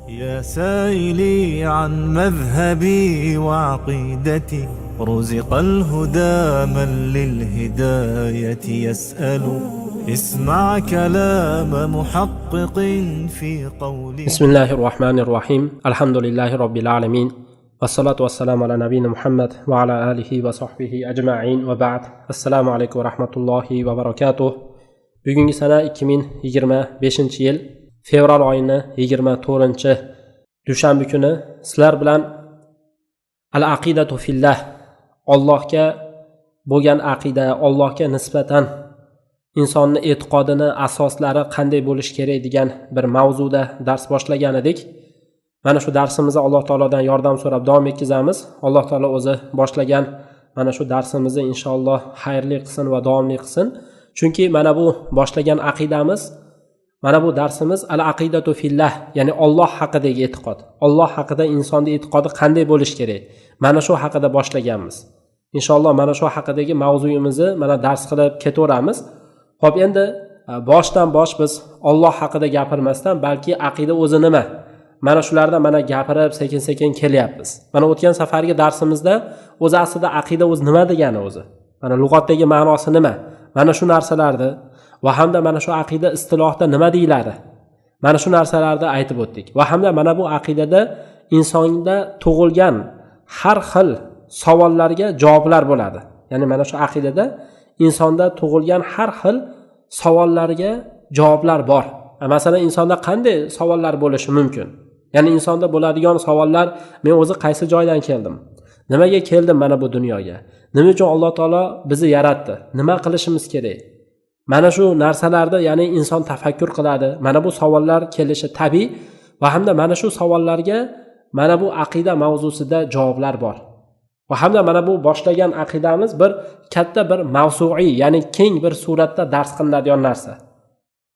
يا سائلي عن مذهبي وعقيدتي، رزق الهدى من للهداية يسأل. اسمع كلام محقق في قوله. بسم الله الرحمن الرحيم. الحمد لله رب العالمين، والصلاة والسلام على نبينا محمد وعلى آله وصحبه أجمعين وبعد. السلام عليكم ورحمة الله وبركاته. Bugungi sana 2025-yil fevral oyining 24-dushanba kuni sizlar bilan al-aqidatu fillah, Allohga bo'lgan aqida, Allohga nisbatan insonning e'tiqodini asoslari qanday bo'lishi kerak degan bir mavzuda dars boshlagan edik. Mana shu darsimizni Alloh taolodan yordam so'rab davom etkazamiz. Alloh taolo o'zi boshlagan mana shu darsimizni inshaalloh xayrli qilsin va davomli qilsin. Chunki mana bu boshlagan aqidamiz, mana bu darsimiz al-aqidatu fillah, ya'ni Alloh haqidagi e'tiqod. Alloh haqida insonning e'tiqodi qanday bo'lishi kerak? Mana shu haqida boshlaganmiz. Inshaalloh mana shu haqidagi mavzuyimizni mana dars qilib ketaveramiz. Xo'p, endi boshdan bosh biz Alloh haqida gapirmasdan, balki aqida o'zi nima? Mana shularda mana gapirib sekin-sekin kelyapmiz. Mana o'tgan safargi darsimizda o'zi aslida aqida o'zi nima degani o'zi? Mana lug'atdagi ma'nosi nima? Mana shu narsalarni va hamda mana shu aqida istilohda nima deyiladi? Mana shu narsalarni aytib o'tdik. Va hamda mana bu aqidada insonda tug'ilgan har xil savollarga javoblar bo'ladi. Ya'ni mana shu aqidada insonda tug'ilgan har xil savollarga javoblar bor. Masalan, insonda qanday savollar bo'lishi mumkin? Ya'ni insonda bo'ladigan savollar: men o'zi qaysi joydan keldim? Nimaga keldim mana bu dunyoga? Nima uchun Alloh taolo bizni yaratdi? Nima qilishimiz kerak? Mana shu narsalarda ya'ni inson tafakkur qiladi. Mana bu savollar kelishi tabiiy va hamda mana shu savollarga mana bu aqida mavzusida javoblar bor. Va hamda mana bu boshlagan aqidamiz bir katta bir mavzuiy, ya'ni keng bir suratda dars qilinadigan narsa.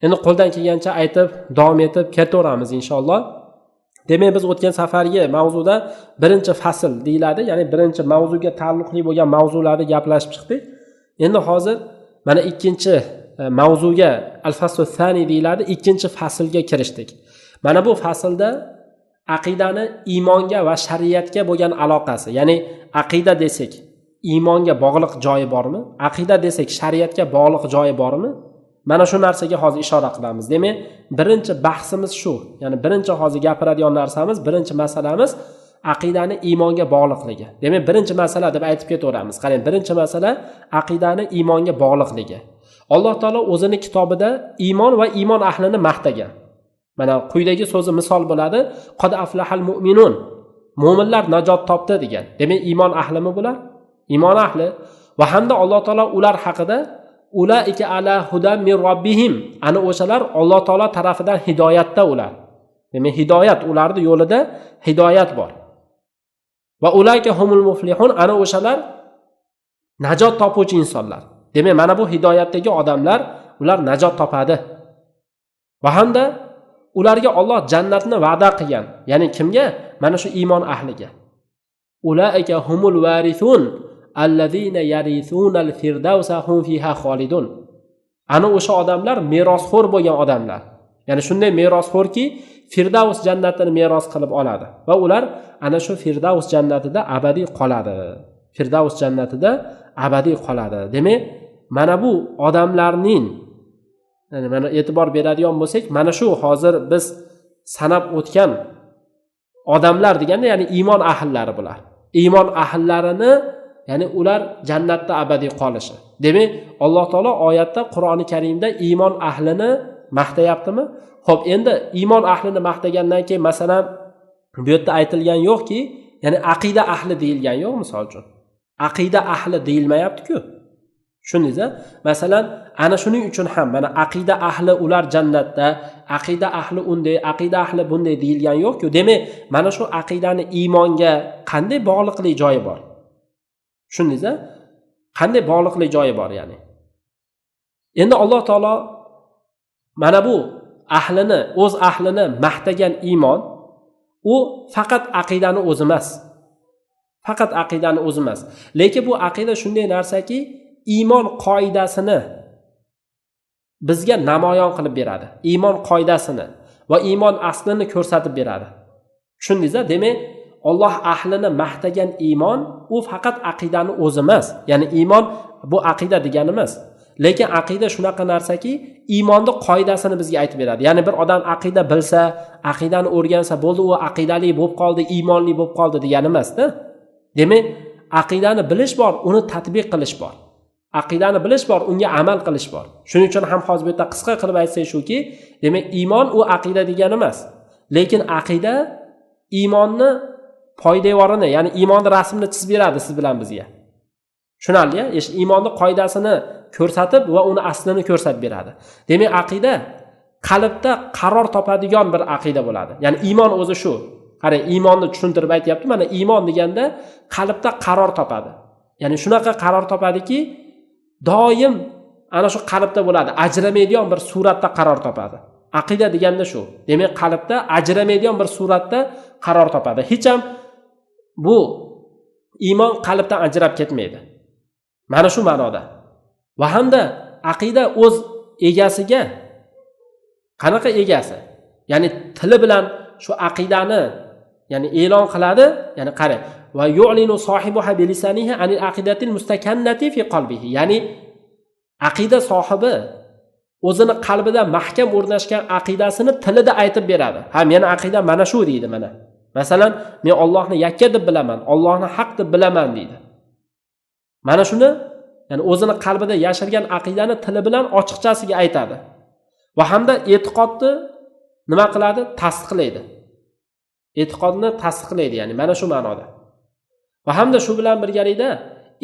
Endi qo'ldan kelgancha aytib, davom etib ketaveramiz inshaalloh. Demak, biz o'tgan safargi mavzuda birinchi fasl deyiladi, ya'ni birinchi mavzuga taalluqli bo'lgan mavzularni gaplashib chiqdik. Endi hozir mana ikkinchi mavzuga, al-fasl thani deyiladi, ikkinchi faslga kirishdik. Mana bu faslda aqidani iymonga va shariatga bo'lgan aloqasi, ya'ni aqida desak iymonga bog'liq joyi bormi? Aqida desak shariatga bog'liq joyi bormi? Mana shu narsaga hozir ishora qilamiz. Demak, birinchi bahsimiz shu. Ya'ni birinchi hozir gapiradigan narsamiz, birinchi masalamiz aqidani iymonga bog'liqligi. Demak, birinchi masala deb aytib ketaveramiz. Qarang, birinchi masala aqidani iymonga bog'liqligi. Alloh taolo o'zining kitobida iymon va iymon ahlini maqtagan. Mana quyidagi so'zi misol bo'ladi: qad aflahal mu'minun. Mu'minlar najot topdi degan. Demak, iymon ahlimi bular? Iymon ahli. Va hamda Alloh taolo ular haqida ulaika ala hudan min robbihim, ana o'shalar Alloh taolo tarafidan hidoyatda ular. Demak, hidoyat, ularning yo'lida hidoyat bor. Va ulaika humul muflihun, ana o'shalar najot topuvchi insonlar. Demak, mana bu hidoyatdagi odamlar, ular najot topadi. Va hamda ularga Alloh jannatni va'da qilgan. Ya'ni kimga? Mana shu iymon ahliga. Ulaika humul varithun allazina yarithunal firdausa hum fiha xolidun. Ana o'sha odamlar merosxo'r bo'lgan odamlar. Ya'ni shunday merosxo'rki, Firdavs jannatini meros qilib oladi va ular ana shu Firdavs jannatida abadiy qoladi. Firdavs jannatida abadiy qoladi. Demak, mana bu odamlarning, ya'ni mana e'tibor beradigan bo'lsak, mana shu hozir biz sanab o'tgan odamlar deganda, ya'ni iymon ahllari bular. Iymon ahlarini, ya'ni ular jannatda abadiy qolishi. Demak, Alloh taolo oyatda, Qur'oni Karimda iymon ahlini maqtayaptimi? Xo'p, endi iymon ahlini maqtagandan keyin masalan bu yerda aytilgan yo'qki, ya'ni aqida ahli deyilgan yo'q, misol uchun. Aqida ahli deyilmayapti-ku. Shuningizda, masalan, ana shuning uchun ham mana aqida ahli ular jannatda, aqida ahli unday, aqida ahli bunday deyilgan yo'q-ku. Demak, mana shu aqidani iymonga qanday bog'liqlik joyi bor? Shuningizda, qanday bog'liqlik joyi bor ya'ni. Endi Alloh taolo mana bu ahlini, o'z ahlini maqtagan iymon, u faqat aqidani o'zi emas. Faqat aqidani o'zi emas. Lekin bu aqida shunday narsaki, iymon qoidasini bizga namoyon qilib beradi. Iymon qoidasini. va iymon aslini ko'rsatib beradi. Tushundingiz-a? Demak, Alloh ahlini maqtagan iymon u faqat aqidani o'zi emas. Ya'ni iymon bu aqida degani emas. Lekin aqida shunaqa narsaki, iymonning qoidasini bizga aytib beradi. Ya'ni bir odam aqida bilsa, aqidani o'rgansa, bo'ldi, u aqidali bo'lib qoldi, iymonli bo'lib qoldi degani emas-da. Demak, aqidani bilish bor, uni tatbiq qilish bor. Aqidani bilish bor, unga amal qilish bor. Shuning uchun ham hozir bu yerda qisqa qilib aytsak shuki, demak, iymon u aqida degani emas. Lekin aqida iymonni poydevorini, ya'ni iymonni rasmini chizib beradi siz bilan bizga. Tushunarli-ya? Iymonning qoidasini ko'rsatib va uni aslini ko'rsatib beradi. Demak, aqida qalbda qaror topadigan bir aqida bo'ladi. Ya'ni iymon o'zi shu. Qarang, iymonni tushuntirib aytyapti. Mana iymon deganda qalbda qaror topadi. Ya'ni shunaqa qaror topadiki, doim ana shu qalbda bo'ladi, ajramaydigan bir suratda qaror topadi. Aqida deganda shu. Demak, qalbda ajramaydigan bir suratda qaror topadi. Hech ham bu iymon qalbdan ajrab ketmaydi. Mana shu ma'noda. Va hamda aqida o'z egasiga qanaqa egasi? Ya'ni tili bilan shu aqidani ya'ni e'lon qiladi. Ya'ni qarang, va yu'linu sohibuha bilisanihi anil aqidatil mustakannati fi qalbihi. Ya'ni aqida sohibi o'zini qalbida mahkam o'rnashgan aqidasini tilida aytib beradi. Ha, meni aqidam mana shu deydi mana. Masalan, men Allohni yakka deb bilaman, Allohni haq deb bilaman deydi. Mana shuni, ya'ni o'zini qalbida yashirgan aqidani tili bilan ochiqchasiga aytadi. Va hamda e'tiqodni nima qiladi? Tasdiqlaydi. E'tiqodni tasdiqlaydi, ya'ni mana shu ma'noda. Va hamda shu bilan birgalikda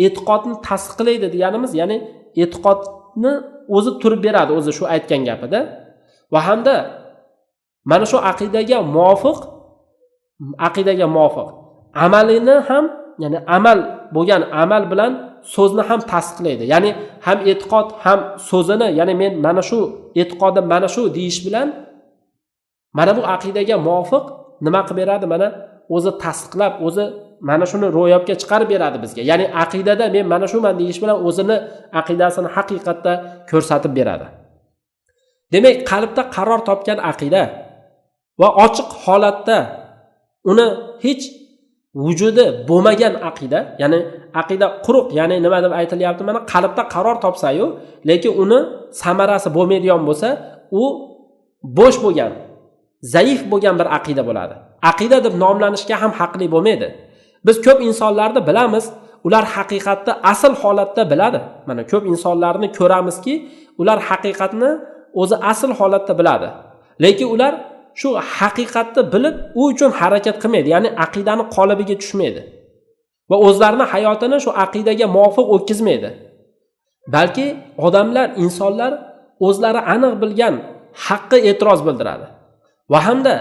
e'tiqodni tasdiqlaydi deganimiz, ya'ni e'tiqodni o'zi turib beradi, o'zi shu aytgan gapida. Va hamda mana shu aqidaga muvofiq amalini ham, ya'ni amal bo'lgan amal bilan so'zni ham tasdiqlaydi. Ya'ni ham e'tiqod ham so'zini, ya'ni men mana shu e'tiqodim mana shu deyish bilan mana bu aqidaga muvofiq nima qilib beradi? Mana o'zi tasdiqlab, o'zi mana shuni ro'yobga chiqarib beradi bizga. Ya'ni aqidada men mana shuman deyish bilan o'zini aqidasini haqiqatda ko'rsatib beradi. Demak, qalbda qaror topgan aqida va ochiq holatda uni hech vujudi bo'lmagan aqida, ya'ni aqida quruq, ya'ni nima deb aytilyapti? Mana qalbda qaror topsa-yu, lekin uni samarasi bo'lmaydigan bo'lsa, u bo'sh bo'lgan, zaif bo'lgan bir aqida bo'ladi. Aqida deb nomlanishga ham haqli bo'lmaydi. Biz ko'p insonlarni bilamiz, ular haqiqatni asl holatda biladi. Mana ko'p insonlarni ko'ramizki, ular haqiqatni o'zi asl holatda biladi. Lekin ular shu haqiqatni bilib, u uchun harakat qilmaydi, ya'ni aqidani qolibiga tushmaydi. Va o'zlarining hayotini shu aqidaga muvofiq o'tkazmaydi. Balki odamlar, insonlar o'zlari aniq bilgan haqqa e'tiroz bildiradi. Va hamda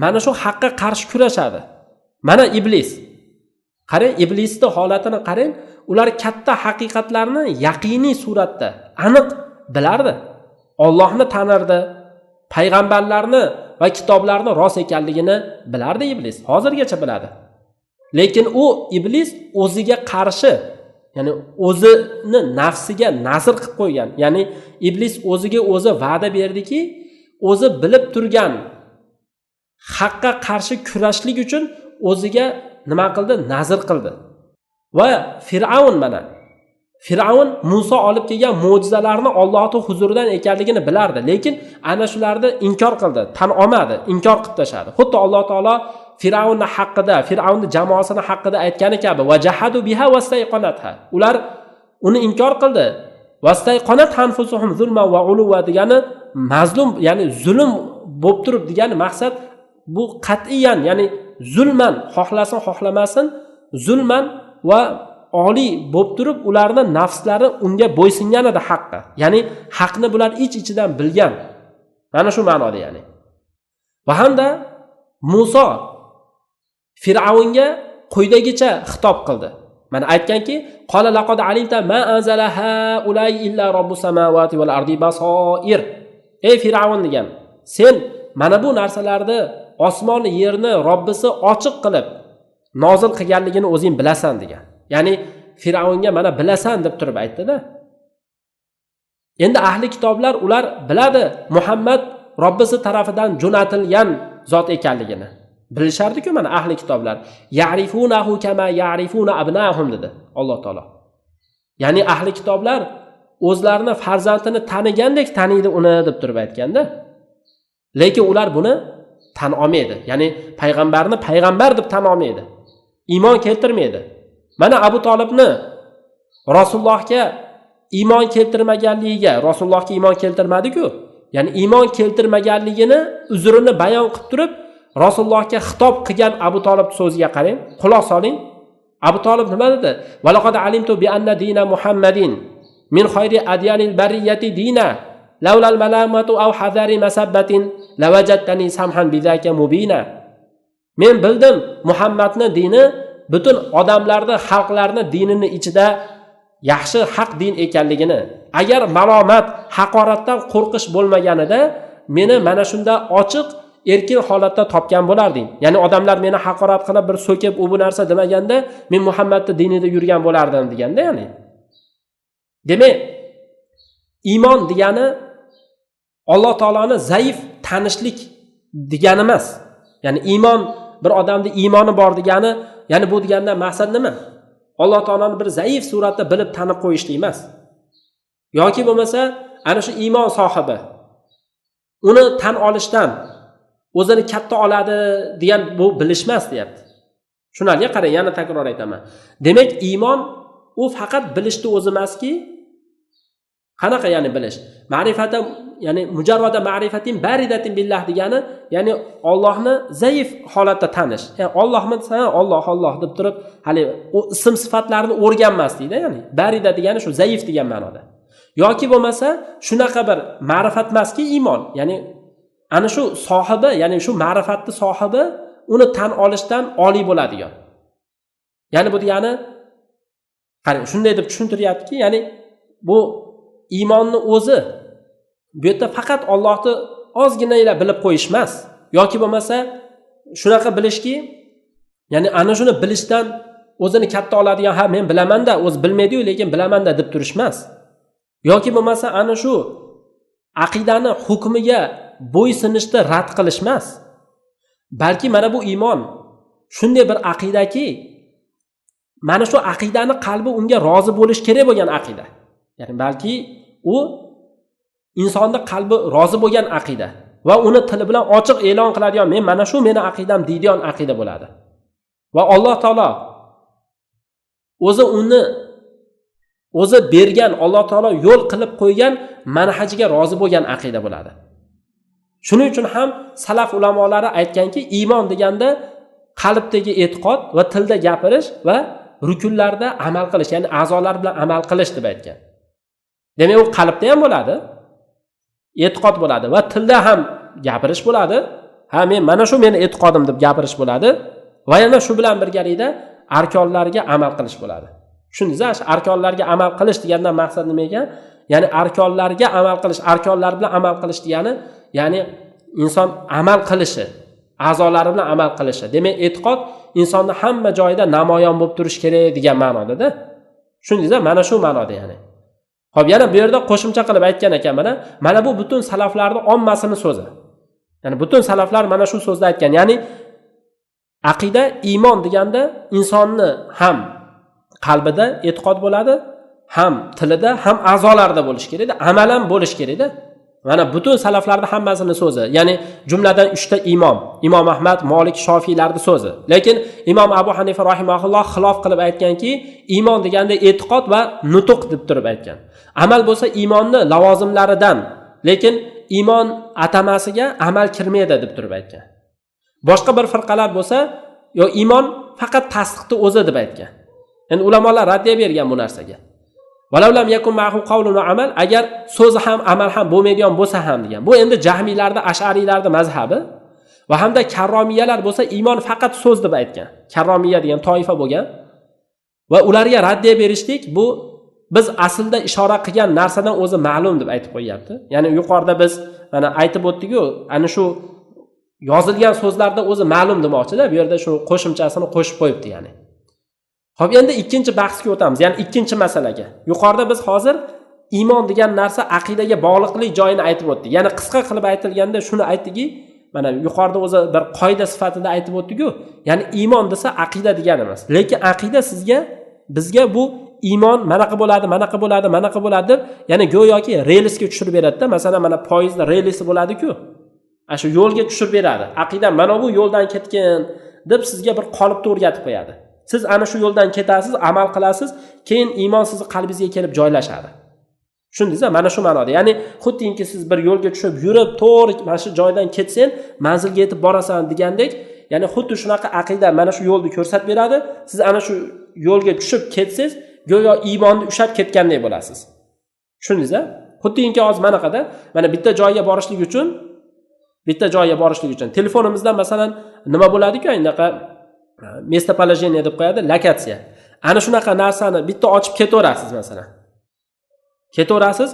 mana shu haqqa qarshi kurashadi. Mana iblis. Qarang, iblisning holatini qarang, ular katta haqiqatlarni yaqiniy suratda aniq bilardi. Allohni tanirdi, payg'ambarlarni va kitoblarni rost ekanligini bilardi iblis. Hozirgacha biladi. Lekin u iblis o'ziga qarshi, ya'ni o'zini nafsiga nazr qilib qo'ygan. Ya'ni iblis o'ziga o'zi va'da berdiki, o'zi bilib turgan haqqa qarshi kurashlik uchun o'ziga nima qildi? Nazr qildi. Va Fir'avn, mana Fir'avn Musa olib kelgan mo'jizalarni Allohning huzuridan ekanligini bilardi, lekin ana shularni inkor qildi, tan olmadi, inkor qilib tashladi. Xuddi Alloh taolo Fir'avnning haqqida, Fir'avnning jamoasining haqqida aytgani kabi, vajahadu biha wastayqanatha. Ular uni inkor qildi. Wastayqanat anfusuhum zulman va uluwa degani mazlum, ya'ni zulm bo'lib turib degani maqsad bu qat'iyan, ya'ni zulman, xohlasin xohlamasin, zulman va oliy bo'lib turib ularning nafslari unga bo'ysungan edi haqqa. Ya'ni haqni bular ich-ichidan bilgan. Mana shu ma'noda, ya'ni. Va hamda Musa Fir'avnga quyidagicha xitob qildi. Mana aytganki, qala laqad alimta ma anzalaha ulay illa robbus samawati val ardi basoir. Ey Fir'avn degan, sen mana bu narsalarni osmon yerni Robbisi ochiq qilib nozil qilganligini o'zing bilasan degan. Ya'ni Fir'avnga mana bilasan deb turib aytdi-da. Endi ahli kitoblar ular biladi, Muhammad Robbisi tarafidan jo'natilgan zot ekanligini bilishardi-ku mana ahli kitoblar. Ya'rifunahu kama ya'rifuna abnahum dedi Alloh taolo. Ya'ni ahli kitoblar o'zlarini farzandini tanigandek taniydi uni deb turib aytganda. Lekin ular buni tan olmaydi. Ya'ni payg'ambarni payg'ambar deb tan olmaydi. Iymon keltirmaydi. Mana Abu Talibni Rasulullohga iymon keltirmaganligiga, Rasulullohga iymon keltirmadi-ku. Ya'ni iymon keltirmaganligini uzrini bayon qilib turib, Rasulullohga xitob qilgan Abu Talib so'ziga qarang, quloq soling. Abu Talib nima dedi? Va laqad alimtu bi anna dina Muhammadin min khayri adyanil bariyati dina laula al malamatu aw hadari masabbatin lawajadtani samhan bidaka mubina. Men bildim Muhammadning dini butun odamlarni, xalqlarni dinini ichida yaxshi haq din ekanligini. Agar malomat, haqoratdan qo'rqish bo'lmaganida meni mana shunda ochiq erkin holatda topgan bo'larding. Ya'ni odamlar meni haqorat qilib bir so'kib bu narsa demaganda men Muhammadning dinida yurgan bo'lardim deganda, ya'ni. Demak, iymon degani Alloh taoloni zaif tanishlik degani emas. Ya'ni iymon bir odamning iymoni bor degani, ya'ni bu degandan maqsad nima? Alloh taoloni bir zaif suratda bilib tanib qo'yishlik emas. Yoki bo'lmasa, ana shu iymon sohibi uni tan olishdan o'zini katta oladi degan bu bilishmas deyapti. Shunlarga qarang, yana takror aytaman. Demak, iymon u faqat bilishni o'zi emaski, qanaqa ya'ni bilish? Ma'rifata, ya'ni mujarrada ma'rifatin baridatin billah degani, ya'ni Allohni zaif holatda tanish. Ya'ni Allohni Alloh deb turib, hali u ism sifatlarini o'rganmaslikda, ya'ni barida degani shu zaif degan ma'noda. Yoki bo'lmasa, shunaqa bir ma'rifat emaski iymon, ya'ni ana shu sohibi, ya'ni shu ma'rifatni sohibi uni tan olishdan oliy bo'ladigan. Ya'ni bu degani qarang, shunday deb tushuntiryaptiki, ya'ni bu iymonni o'zi bu yerda faqat Allohni ozgina bilib qo'yish emas, yoki bo'lmasa shunaqa bilishki, ya'ni ana shuni bilishdan o'zini katta oladigan, ha men bilaman-da, o'zi bilmaydi-yu lekin bilaman-da deb turish emas. Yoki bo'lmasa ana shu aqidani hukmiga bo'ysunishni rad qilish emas. Balki mana bu iymon shunday bir aqidaki, mana shu aqidani qalbi unga rozi bo'lish kerak bo'lgan aqida. Ya'ni balki u insonning qalbi rozi bo'lgan aqida va uni tili bilan ochiq e'lon qiladigan, men mana shu meni aqidam deydigan aqida bo'ladi. Va Alloh taolo o'zi bergan, Alloh taolo yo'l qilib qo'ygan manhajiga rozi bo'lgan aqida bo'ladi. Shuning uchun ham salaf ulamolari aytganki, iymon deganda qalbdagi e'tiqod va tilda gapirish va rukunlarda amal qilish, ya'ni a'zolar bilan amal qilish deb aytgan. Demak, u qalbda ham bo'ladi, e'tiqod bo'ladi va tilda ham gapirish bo'ladi. Ha, men mana shu meni e'tiqodim deb gapirish bo'ladi va yana shu bilan birgalikda arkonlarga amal qilish bo'ladi. Tushundingiz? Arkonlarga amal qilish degandan maqsad nima ekan? Ya'ni arkonlarga amal qilish, arkonlar bilan amal qilish degani, ya'ni inson amal qilishi, a'zolari bilan amal qilishi. Demak, e'tiqod insonni hamma joyida namoyon bo'lib turish kerak degan ma'noda-da. Tushundingiz? Mana shu ma'noda ya'ni. Xo'p, yana bu yerda qo'shimcha qilib aytgan ekan, mana bu butun salaflarning ommasini so'zi. Ya'ni butun salaflar mana shu so'zni aytgan. Ya'ni aqida, iymon deganda insonni ham qalbida e'tiqod bo'ladi, ham tilida, ham a'zolarida bo'lish kerak, amal ham bo'lish kerak-da. Mana butun salaflarning hammasini so'zi. Ya'ni jumladan 3 ta Imom Ahmad, Malik, Shofiylarning so'zi. Lekin Imom Abu Hanifa rahimahulloh xilof qilib aytganki, iymon deganda e'tiqod va nutuq deb turib aytgan. Amal bo'lsa iymonni lavozimlaridan, lekin iymon atamasiga amal kirmaydi deb turib aytgan. Boshqa bir firqalar bo'lsa, yo iymon faqat tasdiqni o'zi deb aytgan. Endi ulamolar raddiya bergan bu narsaga. Valavlam yakun ma'hu qawlun va amal, agar so'zi ham amal ham bo'lmaydigan bo'lsa ham degan. Bu endi Jahmiylarda, Ash'ariylarda mazhabi va hamda Karromiyalar bo'lsa iymon faqat so'z deb aytgan. Karromiya degan toifa bo'lgan va ularga raddiya berishlik bu biz aslida ishora qilgan narsadan o'zi ma'lum deb aytib qo'yapti. Ya'ni yuqorida biz mana aytib o'tdik-ku, ana shu yozilgan so'zlarda o'zi ma'lum demoqchi-da, bu yerda shu qo'shimchasini qo'shib qo'yibdi ya'ni. Xo'p, endi ikkinchi bahsga o'tamiz, ya'ni ikkinchi masalaga. Yuqorida biz hozir iymon degan narsa aqidaga bog'liqlik joyini aytib o'tdi. Ya'ni qisqa qilib aytilganda shuni aytdiki, mana yuqorida o'zi bir qoida sifatida aytib o'tdi-ku, ya'ni iymon desa aqida degani emas. Lekin aqida bizga bu iymon manaqa bo'ladi, manaqa bo'ladi, manaqa bo'ladi deb, ya'ni go'yoki relsga tushirib beradi-da. Masalan, mana poyezdda relsi bo'ladi-ku. Shu yo'lga tushirib beradi. Aqida mana bu yo'ldan ketgan deb sizga bir qolipni o'rgatib qo'yadi. Siz ana shu yo'ldan ketasiz, amal qilasiz, keyin iymon sizning qalbingizga kelib joylashadi. Tushundingizmi? Mana shu ma'noda. Ya'ni xuddinki siz bir yo'lga tushib yurib, to'g'ri mana shu joydan ketsen, manzilga yetib borasan degandek, ya'ni xuddi shunaqa aqida mana shu yo'lni ko'rsatib beradi. Siz ana shu yo'lga tushib ketsangiz, go'yo iymonni ushlab ketgandek bo'lasiz. Tushundingizmi? Xuddinki hozir manaqada, mana bitta joyga borishlik uchun telefonimizdan masalan nima bo'ladi-ku, aynaqa местоположение deb qo'yadi, lokatsiya. Ana shunaqa narsani bitta ochib ketaverasiz masalan. Ketaverasiz,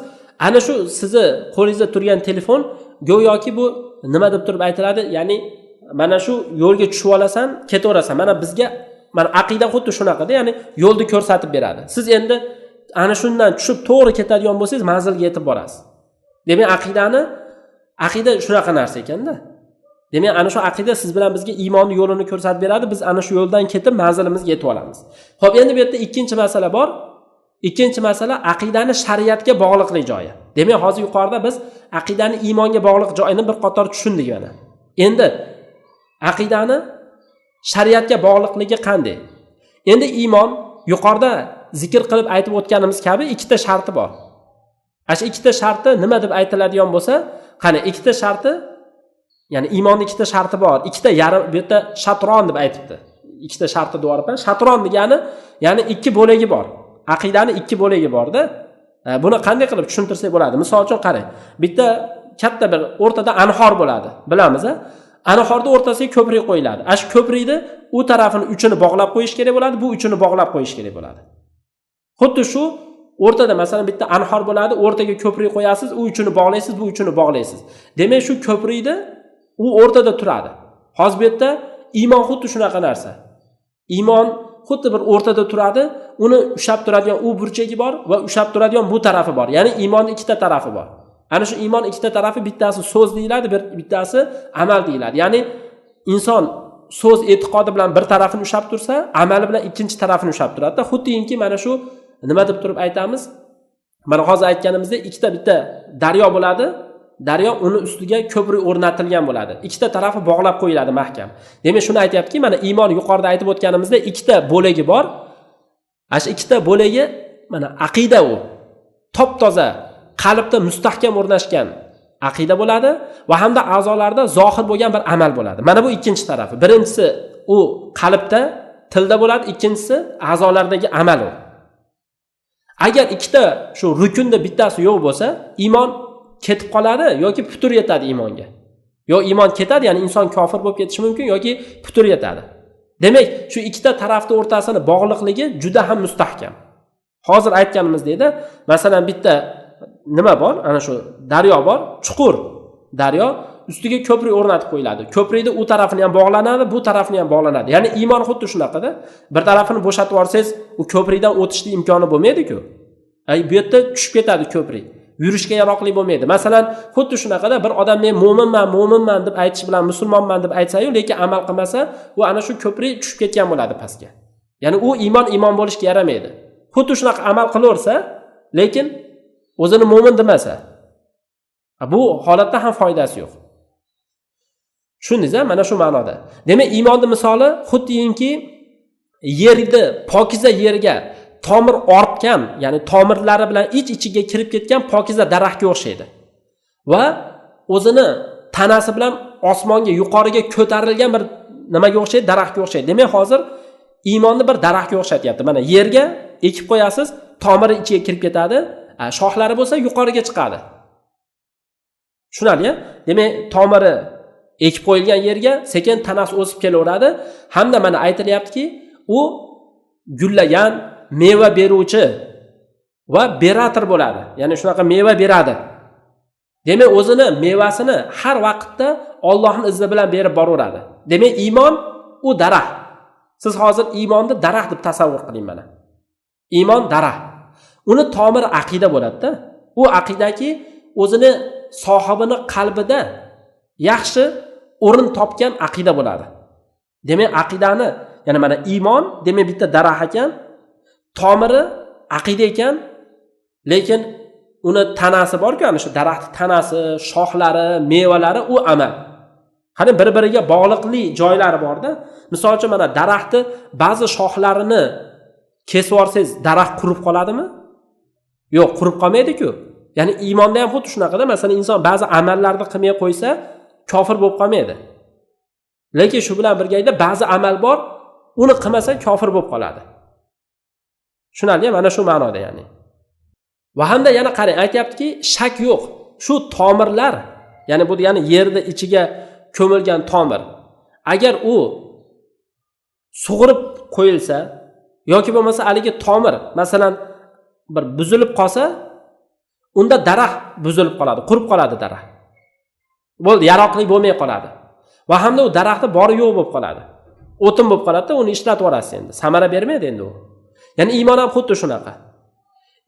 ana shu sizni qo'lingizda turgan telefon go'yoki bu nima deb turib aytiladi, ya'ni mana shu yo'lga tushib olasan, ketaverasan. Mana bizga mana aqida xuddi shunaqada, ya'ni yo'lni ko'rsatib beradi. Siz endi ana shundan tushib to'g'ri ketadigan bo'lsangiz, manzilga yetib borasiz. Demak, aqida shunaqa narsa ekanda. Demak, ana shu aqida siz bilan bizga iymonning yo'lini ko'rsatib beradi. Biz ana shu yo'ldan ketib manzilimizga yetib olamiz. Xo'p, endi bu yerda ikkinchi masala bor. Ikkinchi masala aqidani shariatga bog'liqlik joyi. Demak, hozir yuqorida biz aqidani iymonga bog'liq joyini bir qator tushundik mana. Endi aqidani shariatga bog'liqligi qanday? Endi iymon yuqorida zikr qilib aytib o'tganimiz kabi ikkita sharti bor. Shu ikkita sharti nima deb aytiladigan bo'lsa, qani ikkita sharti, ya'ni iymonning ikkita sharti bor. Ikkita yarim, bu yerda shatron deb aytibdi. Ikkita sharti deyapman. Shatron degani, ya'ni ikki bo'lagi bor. Aqidani ikki bo'lagi bor-da. Buni qanday qilib tushuntirsak bo'ladi? Misol uchun qarang. Bitta katta bir o'rtada anhor bo'ladi. Bilamiz-a? Anhorda o'rtasiga ko'prik qo'yiladi. Shu ko'prikni u tarafini uchini bog'lab qo'yish kerak bo'ladi, bu uchini bog'lab qo'yish kerak bo'ladi. Xuddi shu o'rtada masalan bitta anhor bo'ladi, o'rtaga ko'prik qo'yasiz, u uchini bog'laysiz, bu uchini bog'laysiz. Demak, shu ko'prikni u o'rtada turadi. Hozir bu yerda iymon xuddi shunaqa narsa. Iymon xuddi bir o'rtada turadi, uni ushlab turadigan u burchagi bor va ushlab turadigan bu tarafi bor. Ya'ni iymonning ikkita tarafi bor. Ana shu iymon ikkita tarafi, bittasi so'z deyiladi, bittasi amal deyiladi. Ya'ni inson so'z e'tiqodi bilan bir tarafini ushlab tursa, amali bilan ikkinchi tarafini ushlab turadi. Xuddinki mana shu nima deb turib aytamiz? Mana hozir aytganimizdek, bitta daryo bo'ladi. Daryo, uni ustiga ko'prik o'rnatilgan bo'ladi. Ikkita tarafi bog'lab qo'yiladi mahkam. Demak, shuni aytayaptiki, mana iymon yuqorida aytib o'tganimizda ikkita bo'lagi bor. Shu ikkita bo'lagi mana aqida u. Top-toza, qalbda mustahkam o'rnashgan aqida bo'ladi va hamda a'zolarda zohir bo'lgan bir amal bo'ladi. Mana bu ikkinchi tarafi. Birinchisi u qalbda, tilda bo'ladi, ikkinchisi a'zolardagi amal u. Agar ikkita shu rukunda bittasi yo'q bo'lsa, iymon ketib qoladi yoki putur yetadi iymonga. Yo iymon ketadi, ya'ni inson kofir bo'lib ketishi mumkin yoki putur yetadi. Demak, shu ikkita tarafning o'rtasini bog'liqligi juda ham mustahkam. Hozir aytganimizdek-da, masalan bitta nima bor? Ana shu daryo bor, chuqur daryo, ustiga ko'prik o'rnatib qo'yiladi. Ko'prikni u tarafini ham bog'lanadi, bu tarafini ham bog'lanadi. Ya'ni iymon xuddi shunaqada. Bir tarafini bo'shatib yorsangiz, u ko'prikdan o'tishning imkoni bo'lmaydi-ku. Bu yerda tushib ketadi ko'prik. Yurishga yaroqli bo'lmaydi. Masalan, xuddi shunaqada bir odam men mo'minman deb aytish bilan musulmonman deb aytsa-yu, lekin amal qilmasa, u ana shu ko'prik tushib ketgan bo'ladi pastga. Ya'ni u iymon bo'lishga yaramaydi. Xuddi shunaqa amal qilaversa, lekin o'zini mo'min demasa, bu holatda ham foydasi yo'q. Tushundingiz-a? Mana shu ma'noda. Demak, iymonning misoli xuddiki yerni, pokiza yerga tomir ortgan, ya'ni tomirlari bilan ich-ichiga kirib ketgan pokiza daraxtga o'xshaydi. Va o'zini tanasi bilan osmonga, yuqoriga ko'tarilgan bir nimaga o'xshaydi? Daraxtga o'xshaydi. Demak, hozir iymonni bir daraxtga o'xshatyapti. Mana yerga ekib qo'yasiz, tomiri ichiga kirib ketadi, shoxlari bo'lsa yuqoriga chiqadi. Tushunarli-ya? Demak, tomiri ekib qo'yilgan yerga sekin tanasi o'sib kelaveradi, hamda mana aytilyaptiki, u gullagan, meva beruvchi va berator bo'ladi. Ya'ni shunaqa meva beradi. Demak, o'zini mevasini har vaqtda Allohning izni bilan berib boraveradi. Demak, iymon u daraxt. Siz hozir iymonni daraxt deb tasavvur qiling mana. Iymon daraxt. Uni tomiri aqida bo'ladi-da. U aqidaki o'zini sohibini qalbida yaxshi o'rin topgan aqida bo'ladi. Demak, aqidani, ya'ni mana iymon demak bitta daraxt ekan, tomiri aqida ekan, lekin uni tanasi bor-ku, ana shu daraxtning tanasi, shoxlari, mevalari u amal. Qani bir-biriga bog'liqli joylari bor-da. Misol uchun mana daraxtni ba'zi shoxlarini kesib olsangiz, daraxt qurib qoladimi? Yo'q, qurib qolmaydi-ku. Ya'ni iymonda ham xuddi shunaqada, masalan, inson ba'zi amallarni qilmay qo'ysa, kofir bo'lib qolmaydi. Lekin shu bilan birgalikda ba'zi amal bor, uni qilmasa kofir bo'lib qoladi. Tushunarli? Mana shu ma'noda, ya'ni. Va hamda yana qarang, aytayaptiki, shak yo'q. Shu tomirlar, ya'ni bu degani yerni ichiga ko'milgan tomir. Agar u sug'urib qo'yilsa yoki bo'lmasa haligi tomir, masalan, bir buzilib qolsa, unda daraxt buzilib qoladi, qurib qoladi daraxt. Bo'ldi, yaroqli bo'lmay qoladi. Va hamda u daraxtni bori yo'q bo'lib qoladi. O'tin bo'lib qoladi-da, uni ishlatib olasiz endi. Samara bermaydi endi u. Ya'ni iymon ham xuddi shunaqa.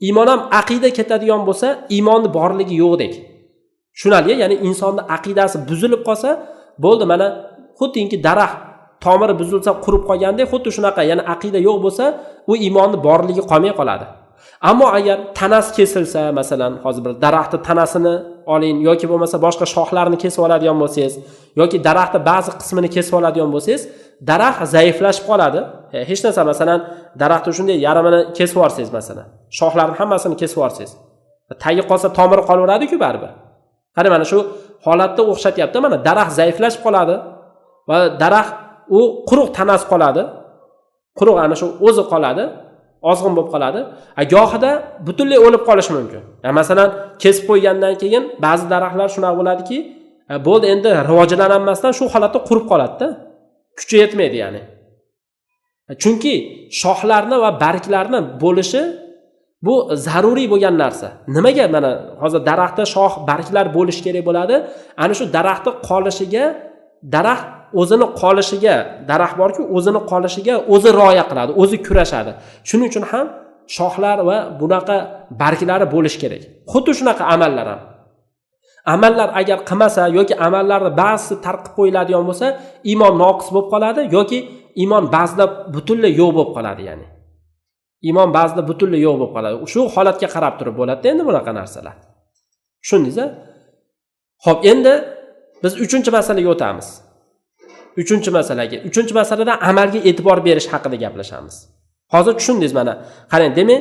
Iymon ham aqida ketadigan bo'lsa, iymonni borligi yo'qdek. Tushunarli? Ya'ni insonning aqidasi buzilib qolsa, bo'ldi, mana xuddiki daraxt tomiri buzilsa qurib qolgandek, xuddi shunaqa, ya'ni aqida yo'q bo'lsa, u iymonni borligi qolmay qoladi. Ammo agar tanasi kesilsa, masalan, hozir bir daraxtning tanasini oling yoki bo'lmasa boshqa shoxlarini kesib oladigan bo'lsangiz, yoki daraxtning ba'zi qismini kesib oladigan bo'lsangiz, daraxt zaiflashib qoladi. Hech narsa, masalan, daraxtni shunday yarmini kesib olsangiz, masalan, shoxlarning hammasini kesib olsangiz, tagi qolsa tomiri qolaveradi-ku baribir. Qani mana shu holatda o'xshatyapti. Mana daraxt zaiflashib qoladi va daraxt u quruq tanasi qoladi. Quruq ana shu o'zi qoladi, ozg'in bo'lib qoladi. Gohida butunlay o'lib qolishi mumkin. Masalan, kesib qo'ygandan keyin ba'zi daraxtlar shunaqa bo'ladiki, bo'ldi, endi rivojlanmasdan shu holatda qurib qoladi-da. Kuchi yetmaydi, ya'ni. Chunki shoxlarni va barglarni bo'lishi bu zaruriy bo'lgan narsa. Nimaga mana hozir daraxtda shox, barglar bo'lish kerak bo'ladi? Ana shu daraxtni qolishiga, daraxt o'zini qolishiga, daraxt borki, o'zini qolishiga o'zi rioya qiladi, o'zi kurashadi. Shuning uchun ham shoxlar va bunaqa barglari bo'lish kerak. Xuddi shunaqa amallar ham. Amallar agar qilmasa yoki amallarni ba'zisi tarqib qo'yiladigan bo'lsa, iymon noqis bo'lib qoladi yoki iymon ba'zida butunlay yo'q bo'lib qoladi, ya'ni. Iymon ba'zida butunlay yo'q bo'lib qoladi. Shu holatga qarab turib bo'ladi endi bunaqa narsalar. Tushundingiz-a? Xo'p, endi biz 3-masalaga o'tamiz. 3-masalaga. 3-masalada amalga e'tibor berish haqida gaplashamiz. Hozir tushundingiz mana. Qarang, demak,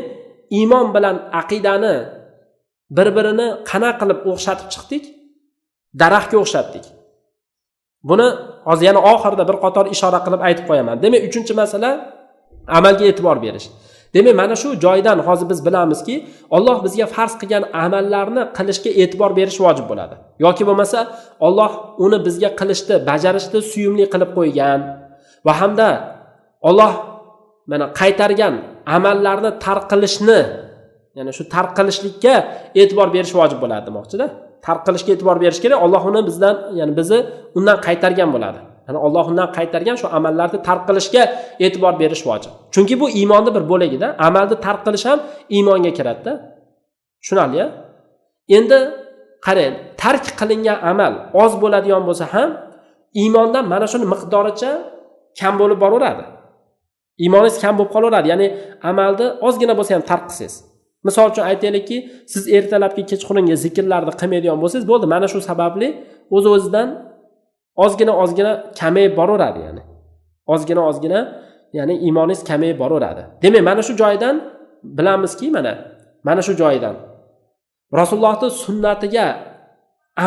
iymon bilan aqidani bir-birini qanaqa qilib o'xshatib chiqdik? Daraxtga o'xshatdik. Buni hozir yana oxirida bir qator ishora qilib aytib qo'yaman. Demak, 3-masala amalga e'tibor berish. Demak, mana shu joydan hozir biz bilamizki, Alloh bizga farz qilgan amallarni qilishga e'tibor berish vojib bo'ladi. Yoki bo'lmasa, Alloh uni bizga qilishni, bajarishni suyumli qilib qo'ygan va hamda Alloh mana qaytargan amallarni tark qilishni, ya'ni shu tark qilishlikka e'tibor berish vojib bo'ladi demoqchi-da. Tark qilishga e'tibor berish kerak. Alloh uni bizdan, ya'ni bizni undan qaytargan bo'ladi. Ya'ni Alloh undan qaytargan shu amallarni tark qilishga e'tibor berish vojib. Chunki bu iymonning bir bo'lagida, amalni tark qilish ham iymonga kiradi-da. Tushunarli-a? Endi qarang, tark qilingan amal oz bo'ladigan bo'lsa ham iymondan mana shuni miqdoricha kam bo'lib boraveradi. Iymoningiz kam bo'lib qolaveradi. Ya'ni amalni ozgina bo'lsa ham tark qilsangiz. Misol uchun aytaylikki, siz ertalabki kechqurungi zikrlarni qilmaydigan bo'lsangiz, bo'ldi, mana shu sababli o'z-o'zidan ozgina kamayib boraveradi, ya'ni. Ozgina, ya'ni iymoningiz kamayib boraveradi. Demak, mana shu joydan bilamizki, mana shu joydan Rasulullohning sunnatiga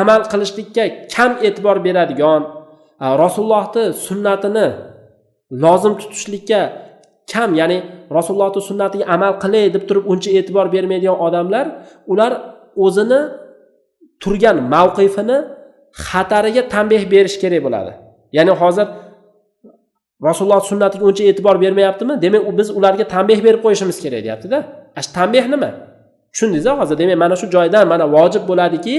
amal qilishlikka kam e'tibor beradigan, Rasulullohning sunnatini lozim tutishlikka kam, ya'ni Rasulullohning sunnatiga amal qilay deb turib uncha e'tibor bermaydigan odamlar, ular o'zini turgan mavqifini xatariga tanbeh berish kerak bo'ladi. Ya'ni hozir Rasululloh sunnatiga uncha e'tibor bermayaptimi? Demak, biz ularga tanbeh berib qo'yishimiz kerak, deyapti-da. Ash tanbeh nima? Tushundingiz-a hozir? Demak, mana shu joydan mana vojib bo'ladiki,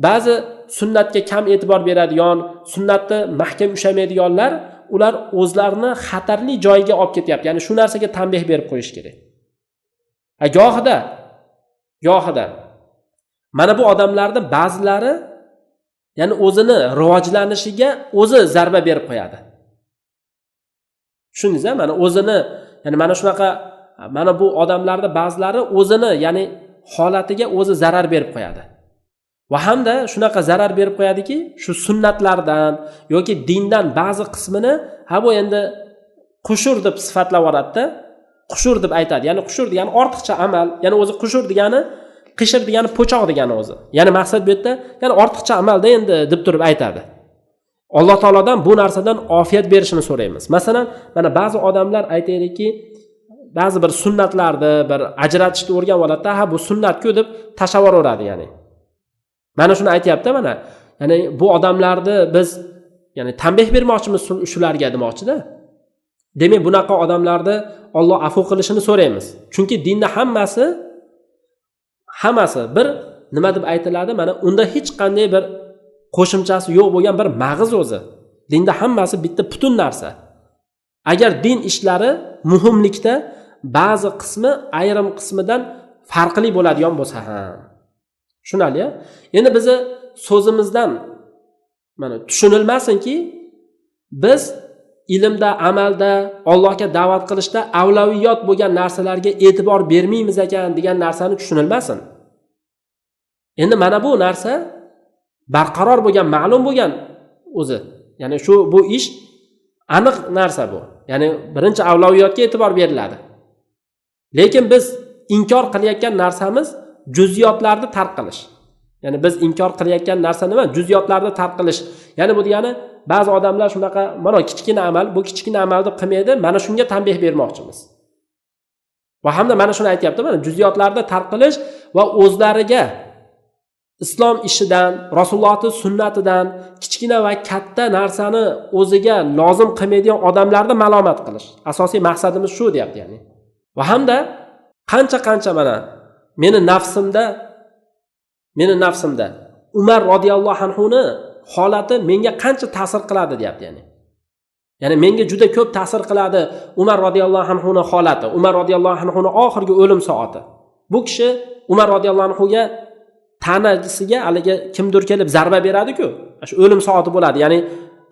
ba'zi sunnatga kam e'tibor beradigan, sunnatni mahkam ushlamaydiganlar, ular o'zlarini xatarli joyga olib ketyapti. Ya'ni shu narsaga tanbeh berib qo'yish kerak. Gohida Mana bu odamlarni ba'zilari ya'ni o'zini rivojlanishiga o'zi zarba berib qo'yadi. Tushundingiz-a? Mana o'zini, ya'ni mana shunaqa, mana bu odamlarni ba'zilari o'zini, ya'ni holatiga o'zi zarar berib qo'yadi. Va hamda shunaqa zarar berib qo'yadiki, shu sunnatlardan yoki dindan ba'zi qismini bu endi qushur deb sifatlab yuboradi-da. Qushur deb aytadi. Ya'ni qushur degani ortiqcha amal, ya'ni o'zi qushur degani qishir degani po'choq degani o'zi. Ya'ni maqsad bu yerda, ya'ni ortiqcha amalda endi deb turib aytadi. Alloh taolodan bu narsadan ofiyat berishini so'raymiz. Masalan, mana ba'zi odamlar aytaylikki, ba'zi bir sunnatlarni bir ajratishni o'rganib oladi, bu sunnat-ku deb tashlab yuboradi, ya'ni. Mana shuni aytayapti mana. Ya'ni bu odamlarni biz ya'ni tanbeh bermoqchimiz shularga demoqchi-da. Demak, bunaqa odamlarni Alloh afv qilishini so'raymiz. Chunki dinda hammasi bir nima deb aytiladi? Mana unda hech qanday bir qo'shimchasi yo'q bo'lgan bir mag'iz o'zi. Dinda hammasi bitta butun narsa. Agar din ishlari muhimlikda ba'zi qismi ayrim qismidan farqli bo'ladigan bo'lsa ham. Tushunali-ya? Endi bizni so'zimizdan mana tushunilmasinki, biz ilmda, amalda, Allohga da'vat qilishda avlaviyot bo'lgan narsalarga e'tibor bermaymiz ekan degan narsani tushunilmasin. Endi mana bu narsa barqaror bo'lgan, ma'lum bo'lgan o'zi. Ya'ni bu ish aniq narsa bu. Ya'ni birinchi avlaviyotga e'tibor beriladi. Lekin biz inkor qilayotgan narsamiz juz'iyotlarni tark qilish. Ya'ni biz inkor qilayotgan narsa nima? Juz'iyotlarni tark qilish. Ya'ni bu degani ba'zi odamlar shunaqa, mana kichkina amal, bu kichkina amalni qilmaydi, mana shunga tanbeh bermoqchimiz. Va hamda mana shuni aytayapti, mana juz'iyotlarni tark qilish va o'zlariga islom ishidan, Rasulullohning sunnatidan kichkina va katta narsani o'ziga lozim qilmaydigan odamlarni malomat qilish. Asosiy maqsadimiz shu deyapti, ya'ni. Va hamda qancha mana meni nafsimda Umar radhiyallohu anhu ni holati menga qancha ta'sir qiladi deyapti, ya'ni. Ya'ni menga juda ko'p ta'sir qiladi Umar radhiyallohu anhu ni holati, Umar radhiyallohu anhu ni oxirgi o'lim soati. Bu kishi Umar radhiyallohu anhu ga tanasiga haliga kimdir kelib zarba beradi-ku, shu o'lim soati bo'ladi, ya'ni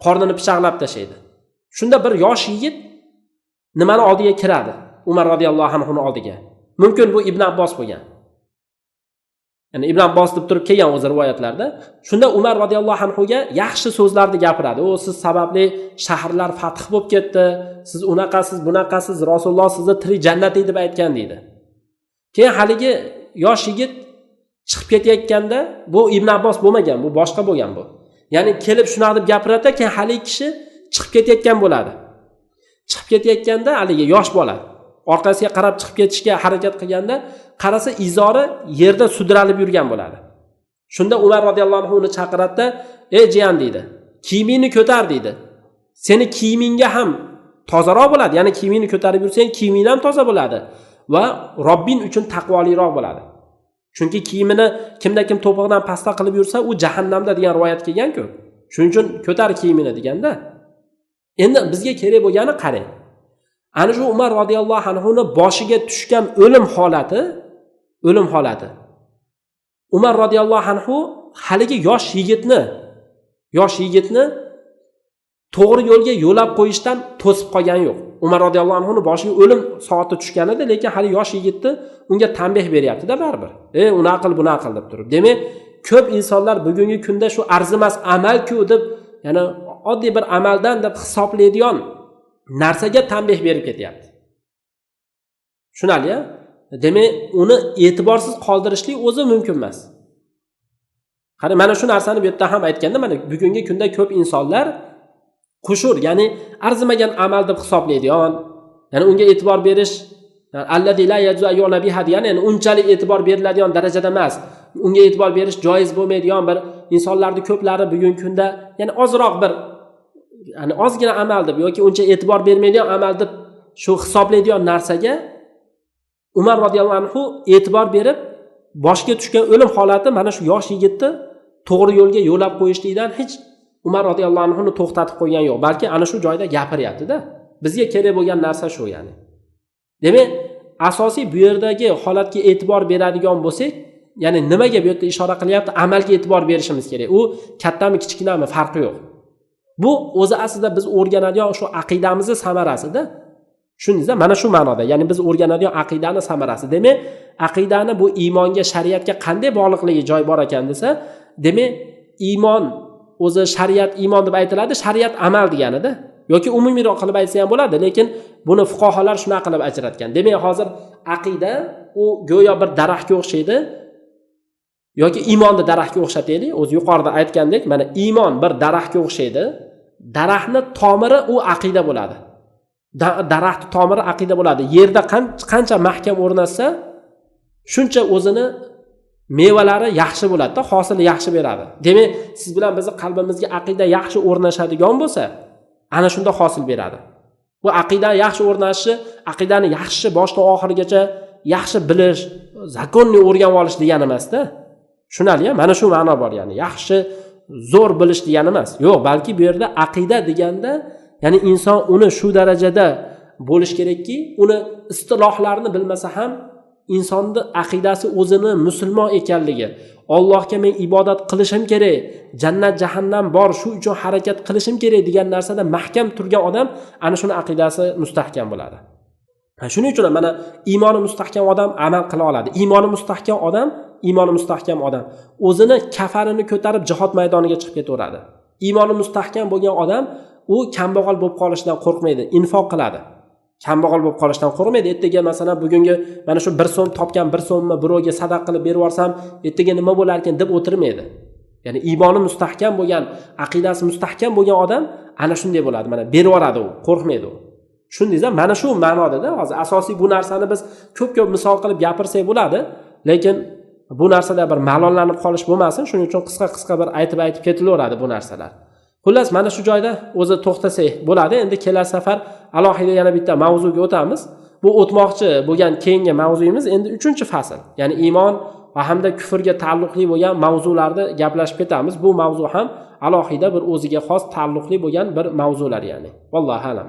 qornini pichoqlab tashlaydi. Shunda bir yosh yigit nimani oldiga kiradi? Umar radhiyallohu anhu ni oldiga. Mumkin bu Ibn Abbos bo'lgan. Ya'ni Ibn Abbos deb turib kelgan o'z rivoyatlarda. Shunda Umar radhiyallohu anhu ga yaxshi so'zlarni gapiradi. O siz sababli shaharlar fath bo'lib ketdi, siz unaqasiz, bunaqasiz, Rasululloh sizni tirik jannatiy deb aytgan deydi. Keyin haligi yosh yigit chiqib ketayotganda, bu Ibn Abbos bo'lmagan, bu boshqa bo'lgan bu. Ya'ni kelib shunaqa deb gapiradi, keyin haligi kishi chiqib ketayotgan bo'ladi. Chiqib ketayotganda haligi yosh bola orqasiga qarab chiqib ketishga harakat qilganda, qarasa izori yerda sudralib yurgan bo'ladi. Shunda Umar radhiyallohu anhu uni chaqiradi-da, "Ey jiyan" deydi. "Kiyimingni ko'tar" deydi. "Seni kiyimingga ham tozaroq bo'ladi, ya'ni kiyimingni ko'tarib yursang, kiyiming ham toza bo'ladi va Robbing uchun taqvoliroq bo'ladi. Chunki kiyimini kimda-kim to'pig'idan pastda qilib yursa, u jahannamda" degan rivoyat kelgan-ku. Shuning uchun ko'tar kiyimini deganda. Endi bizga kerak bo'lgani qarang. Ana shu Umar radhiyallohu anhu ni boshiga tushgan o'lim holati. Umar radhiyallohu anhu haligi yosh yigitni to'g'ri yo'lga yo'lab qo'yishdan to'sib qolgani yo'q. Umar radhiyallohu anhu ni boshiga o'lim soati tushgan edi, lekin hali yosh yigitni unga tanbeh beryapti-da baribir. Uni aql, buni aql deb turib. Demak, ko'p insonlar bugungi kunda shu arzimas amal-ku deb, ya'ni oddiy bir amaldan deb hisoblaydigan narsaga tanbeh berib ketyapti. Tushunali-ya? Demak, uni e'tiborsiz qoldirishlik o'zi mumkin emas. Qani mana shu narsani bu yerda ham aytganda, mana bugungi kunda ko'p insonlar qushur, ya'ni arzimagan amal deb hisoblaydigan, ya'ni unga e'tibor berish, alladhi la yajzu ayyuna biha, ya'ni unchalik e'tibor beriladigan darajada emas. Unga e'tibor berish joiz bo'lmaydigan bir insonlarning ko'plari bugungi kunda, ya'ni ozroq bir, ya'ni ozgina amal deb yoki uncha e'tibor bermaydigan amal deb shu hisoblaydigan narsaga Umar radhiyallohu anhu e'tibor berib, boshiga tushgan o'lim holati mana shu yosh yigitni to'g'ri yo'lga yo'lab qo'yishlikdan hech Umar radhiyallohu anhu ni to'xtatib qo'ygan yo'q, balki ana shu joyda gapiryapti-da. Bizga kerak bo'lgan narsa shu, ya'ni. Demak, asosiy bu yerdagi holatga e'tibor beradigan bo'lsak, ya'ni nimaga bu yerda ishora qilyapti? Amalga e'tibor berishimiz kerak. U kattami kichkinami farqi yo'q. Bu o'zi aslida biz o'rganadigan shu aqidamizning samarasida. Tushundingizmi? Mana shu ma'noda. Ya'ni biz o'rganadigan aqidani samarasi. Demak, aqidani bu iymonga, shariatga qanday bog'liqligi joy bor ekan desa, demak, iymon o'zi shariat iymon deb aytiladi, shariat amal deganida. Yoki umumiyroq qilib aytsa ham bo'ladi, lekin buni fuqaholar shunaqa qilib ajratgan. Demak, hozir aqida u go'yo bir daraxtga o'xshaydi. Yoki iymonni daraxtga o'xshataylik. O'zi yuqorida aytgandek, mana iymon bir daraxtga o'xshaydi. Daraxtning tomiri u aqida bo'ladi. Daraxt tomiri aqida bo'ladi. Yerda qancha mahkam o'rnatsa, shuncha o'zini mevalari yaxshi bo'ladi-da, hosili yaxshi beradi. Demak, siz bilan bizning qalbimizga aqida yaxshi o'rnashadigan bo'lsa, ana shunda hosil beradi. Bu aqida yaxshi o'rnashi, aqidani yaxshi boshdan oxirigacha yaxshi bilish, zakonni o'rganib olish degani emas-da. Tushunali-ya? Mana shu ma'no bor, ya'ni yaxshi zo'r bilish degani emas. Yo'q, balki bu yerda aqida deganda, ya'ni inson uni shu darajada bo'lish kerakki, uni istilohlarini bilmasa ham insonning aqidasi o'zini musulmon ekanligi, Allohga men ibodat qilishim kerak, jannat jahannam bor, shu uchun harakat qilishim kerak degan narsada mahkam turgan odam ana shuni aqidasi mustahkam bo'ladi. Shuning uchun mana iymoni mustahkam odam amal qila oladi. Iymoni mustahkam odam o'zini kafarini ko'tarib jihad maydoniga chiqib ketaveradi. Iymoni mustahkam bo'lgan odam u kambag'al bo'lib qolishdan qo'rqmaydi, infoq qiladi. Kambag'al bo'lib qolishdan qo'rqmaydi. Ertaga masalan bugungi mana shu 1 so'm topgan 1 so'mni birovga sadaqa qilib berib yuborsam, ertaga nima bo'lar ekan deb o'tirmaydi. Ya'ni iymoni mustahkam bo'lgan, aqidasi mustahkam bo'lgan odam ana shunday bo'ladi. Mana berib yuboradi u, qo'rqmaydi u. Tushundingizmi? Mana shu ma'noda-da hozir asosiy bu narsani biz ko'p misol qilib gapirsak bo'ladi, lekin bu narsada bir malollanib qolish bo'lmasin. Shuning uchun qisqa bir aytib ketilaveradi bu narsalar. Xullas, mana shu joyda o'zi to'xtasak bo'ladi. Endi kelasi safar alohida yana bitta mavzuga o'tamiz. Bu o'tmoqchi bo'lgan keyingi mavzuyimiz endi 3-fasl. Ya'ni iymon va hamda kufrga taalluqli bo'lgan mavzularni gaplashib ketamiz. Bu mavzu ham alohida bir o'ziga xos taalluqli bo'lgan bir mavzular, ya'ni. Vallohu alam.